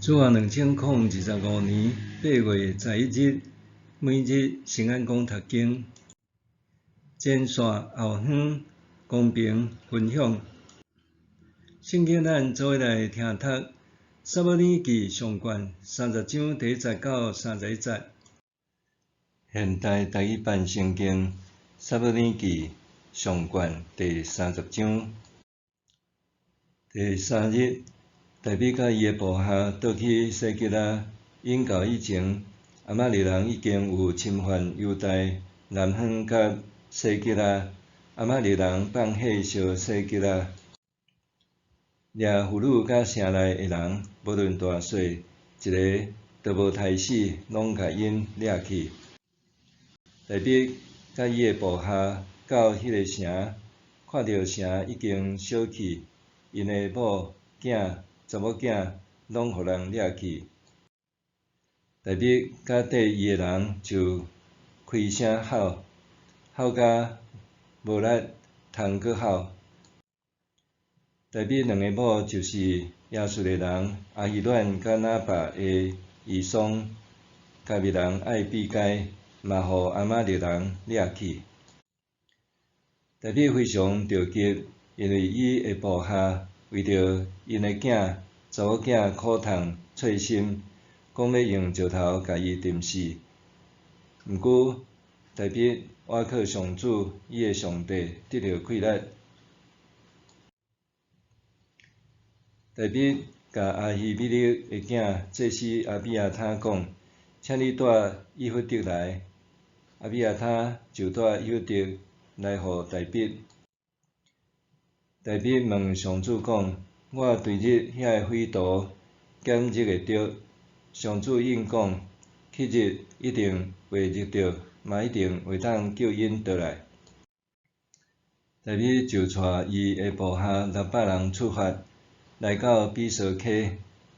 自2025年8月11日，每日成安宫读经，前线后方公平分享。圣经咱做伙来听读《撒母耳记》上卷30章第1节到31节。现代台语版圣经《撒母耳記》上卷第30章第3日，大衛甲伊的部下倒去西吉拉，因到以前，亚玛力人已经有侵犯犹大南方甲西吉拉，亚玛力人放火烧西吉拉，掠妇女甲城内的人，无论大小，一个都无杀死，拢甲因掠去。大卫甲伊的部下到迄个城，看到城已经烧去，因的某囝、查某囝拢互人掠去。大卫甲缀伊的人就开声吼，吼甲无力通阁吼。大卫两个某就是亚述的人阿希暖甲拿伯的姨孀，加密人爱比该，嘛互亚玛力人掠去。大卫非常着急，因为伊的部下为着因的囝、查某囝苦痛碎心，讲要用石头甲伊钉死。毋过，大卫倚靠上主，伊的上帝得到气力。大卫甲阿希米勒的囝祭司阿比亚他讲：“请你带以弗得来。”阿比亚他就带以弗得来互大卫。大卫问上主讲：“我对日遐个匪徒检入会着？”上主应讲：“去日一定会入着，嘛一定会当救因倒来。”大卫就带伊的部下600人出发，来到比索溪，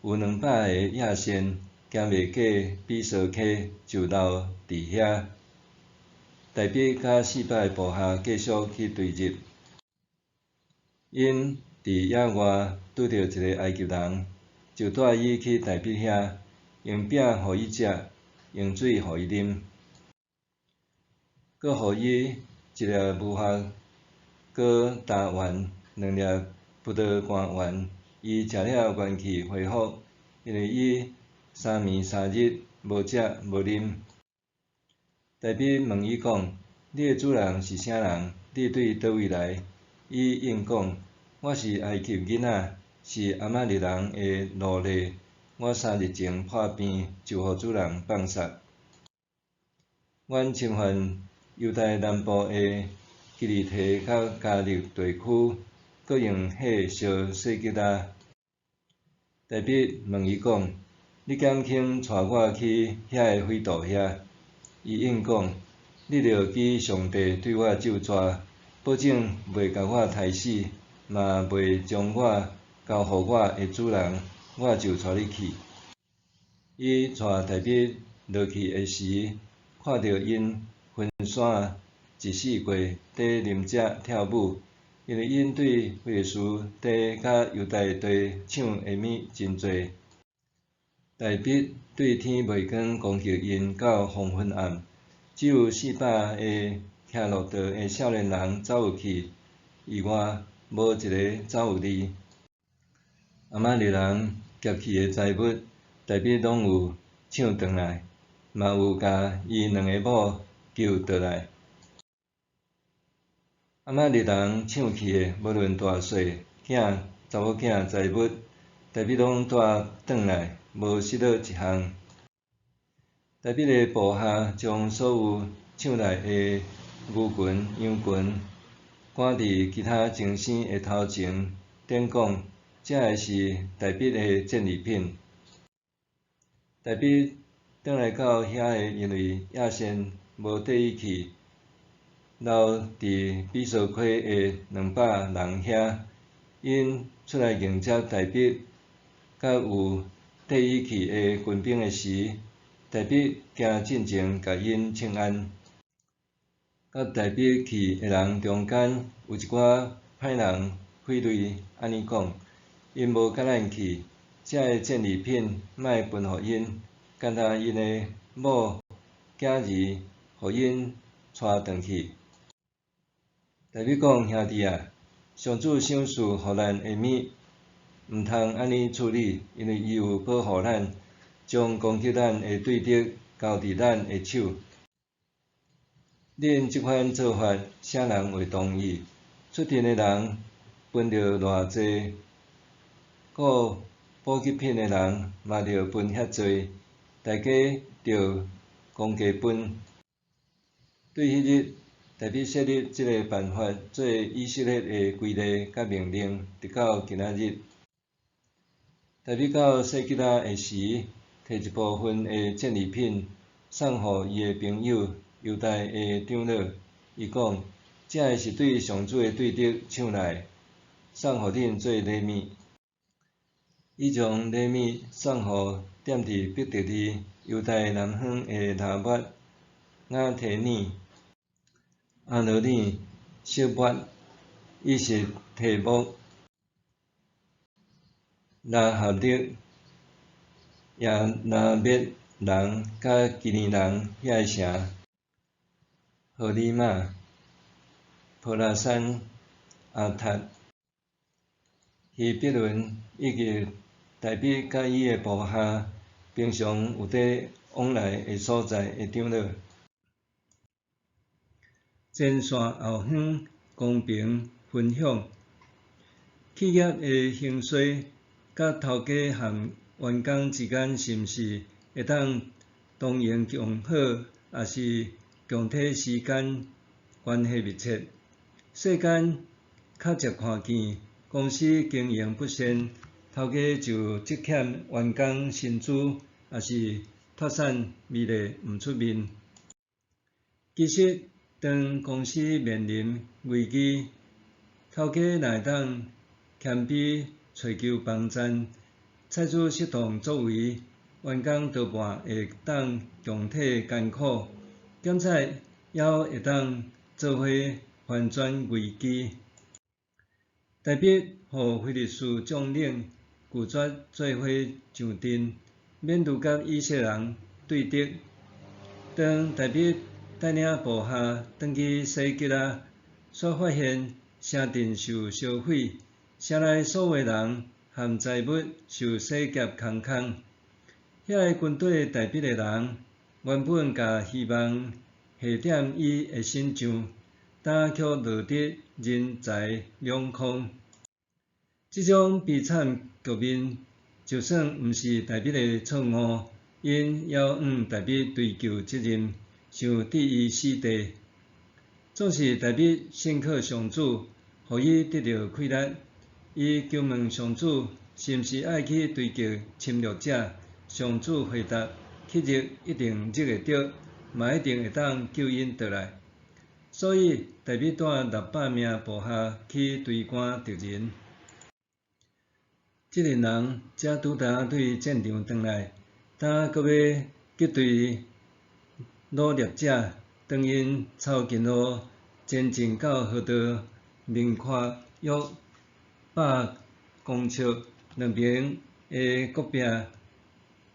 有200个野仙，行袂过比索溪就留伫遐。大卫甲400个部下继续去对入，因伫野外拄着一个埃及人，就带伊去大卫遐，用饼互伊食，用水互伊啉，搁互伊1粒无效果大丸，2粒葡萄干丸。伊食了元气恢复，因为伊3暝3日无食无啉。大卫问伊讲：“你的主人是啥人？你对佗位来？”伊应讲：“我是埃及囡仔，是亚玛力人的奴隶。我3日前破病，就互主人放杀。阮侵犯犹大南部的基利提甲加勒地区，搁用火烧西吉拉。”大卫问伊讲：“你敢肯带我去遐个匪徒遐？”伊应讲：“你着记上帝对我咒诅，保证袂甲我杀死，嘛袂将我交互我的主人，我就带你去。”伊带大卫落去的时，看到因婚纱一死过，伫啉食跳舞，因为因对非利士地甲犹大地抢的物真多。大卫对天袂光攻击因到黄昏暗，只有400个骑骆驼的少年人走有去，以外无一个走有离。亚玛力人劫去的财物，大卫拢有抢转来，嘛有甲伊2个某救倒来。亚玛力人抢去的，无论大小囝、查某囝财物，大卫拢带转来，无失落一项。大卫的部下将所有抢来的牛群、羊群赶伫其他精生的头前，典讲这个是大卫的战利品。大卫转来到遐个，因为野仙无缀伊去，留伫比索溪的200人遐，因出来迎接大卫，甲有缀伊去的军兵的时，大卫行进前甲因请安。甲大卫去的人中间有一寡歹人，匪类安尼讲：因无甲咱去，遮个战利品莫分互因，干焦因的某囝儿，互因带转去。大比讲兄弟啊，上主赏赐互咱的物，毋通安尼处理，因为伊有保护咱，将攻击咱的对敌交伫咱的手。恁即款做法，啥人会同意？出阵的人分着偌济，顾补给品的人嘛着分遐济，大家着公家分。对迄日，大比设立即个办法做以色列的规例甲命令，直到今仔日。大比到细吉拉的时，摕一部分的战利品送互伊的朋友犹太的长老。伊讲：这个是对上主的对敌抢来，送互恁做礼物。伊将礼物送互踮伫伯特利犹太南方的拿抹、雅提尼、阿罗尼、小抹、以实提木、拉合德、亚拿灭人甲基尼人遐个城。荷里玛、普拉山、阿塔、希伯伦以及大比甲伊的部下平常有伫往来的所在的长老。前线后方公平分享，企业的兴衰，甲头家和员工之间是毋是会当同赢共好，也是共体时间关系密切。世间较值看见，公司经营不善，头家就积欠员工薪资，也是脱产未来毋出面。其实，当公司面临危机，头家若会当谦卑寻求帮衬，采取适当作为，员工多半会当共体艰苦，减彩也会当做伙反转危机。大比互菲利斯将领拒绝做伙上阵，免愈甲以色列人对敌。当大比带领部下转去西吉拉，却发现城镇受烧毁，城内所有人和财物受洗劫空空。遐个军队大比的人原本甲希望下踮伊的身上，但却落得人财两空。即种悲惨局面，就算毋是大比的错误，因也往大比追究责任，想置伊死地。总是大比信靠上主，互伊得到气力。伊求问上主，是毋是爱去追击侵略者？上主回答：迄日一定入会着，嘛一定会当救因倒来。所以大比带600名部下去追赶敌人。这群人才拄搭对战场转来，但阁要击退掳掠者。当因抄近路前进到河道明跨约100公尺，两边的国壁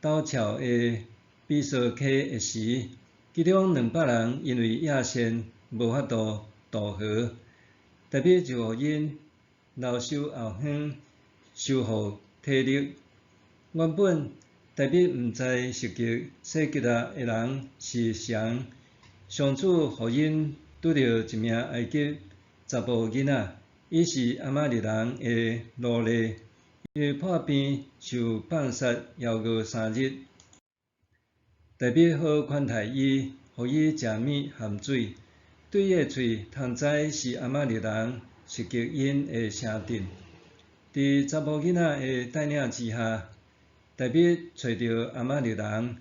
陡峭的比索溪的时，其中200人因为野线无法度渡河，大比就互因留守后方，守护体力。原本大比毋知袭击西吉拉的人是谁，上主互因拄到一名埃及查甫囡仔，伊是阿玛利人的奴隶，因为破病受放杀犹过3日。大比好款待伊，互伊食物含水，对伊的喙通知是阿玛利人袭击因的城镇。伫查某囡仔的带领之下，大比找到阿玛利人，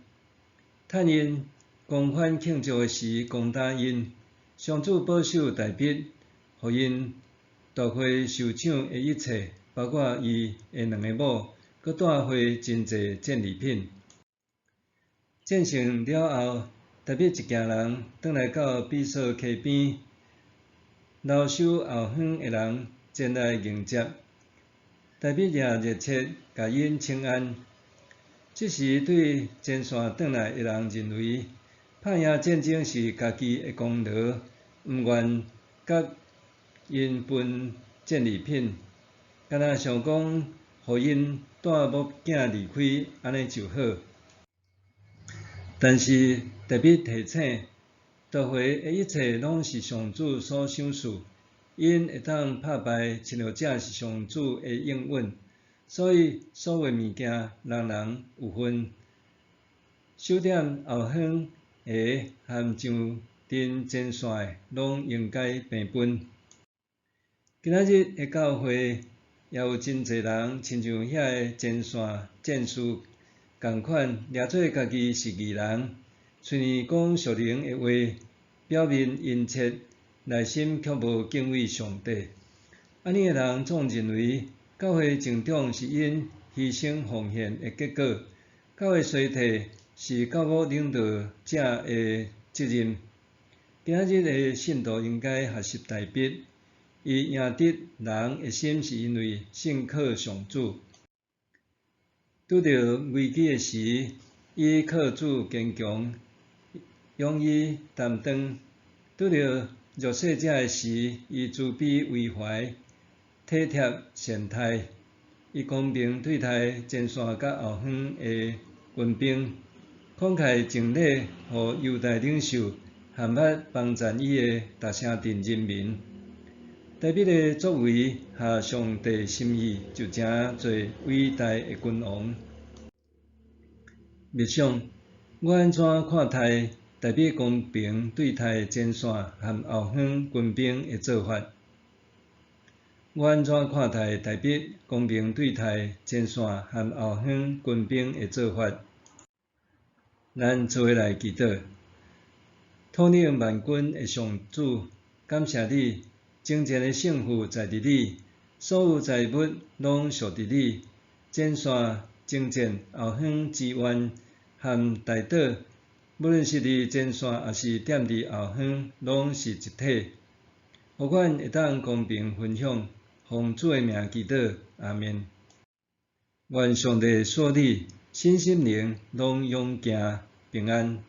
趁因公款庆祝的时攻打因。上主保守大比，互因夺回受抢的一切，包括伊的2个某，佮带回真济战利品。战胜了后，大比一行人转来到比索溪边，留守后方的人前来迎接。代笔也热切甲因请安。这时对前线转来的人认为，打赢战争是家己的功劳，毋愿甲因分战利品，干那想讲，互因带某囝离开，安尼就好。但是特别提醒，夺回的一切拢是上主所赏赐，因会当打败侵略者是上主的应允，所以所有物件人人有份。守点后方的和上阵前线的，拢应该平分。今仔日的教会也有真侪人，亲像遐个前线战士共款，掠做家己是义人，嘴念讲属灵的话，表面殷切，内心却无敬畏上帝。安尼的人总认为，教会成长是因牺牲奉献的结果，教会衰退是教牧领导者的责任。今仔日的信徒应该学习代笔，伊赢得人的心，是因为信靠上主。拄到危机的时，伊靠主坚强，勇于担当；拄到弱势者的时，伊慈悲为怀，体贴善待。伊公平对待前线甲后方的军兵，慷慨尽礼，互犹太领袖含捌帮赞伊的大城镇人民。代笔的作为合上帝心意，就诚做伟大的君王。默想，我安怎看待代笔公平对待前线和后方军兵的做法？我安怎看待代笔公平对待前线和后方军兵的做法？咱做伙来祈祷。统领万军的上主，感谢你，征战的胜负在伫你，所有财物拢属伫你。前线征战，后方支援和代祷，无论是伫前线还是踮伫后方，拢是一体。互阮会当公平分享，奉主的名祈祷，阿们。愿上帝所你身心灵拢永行平安。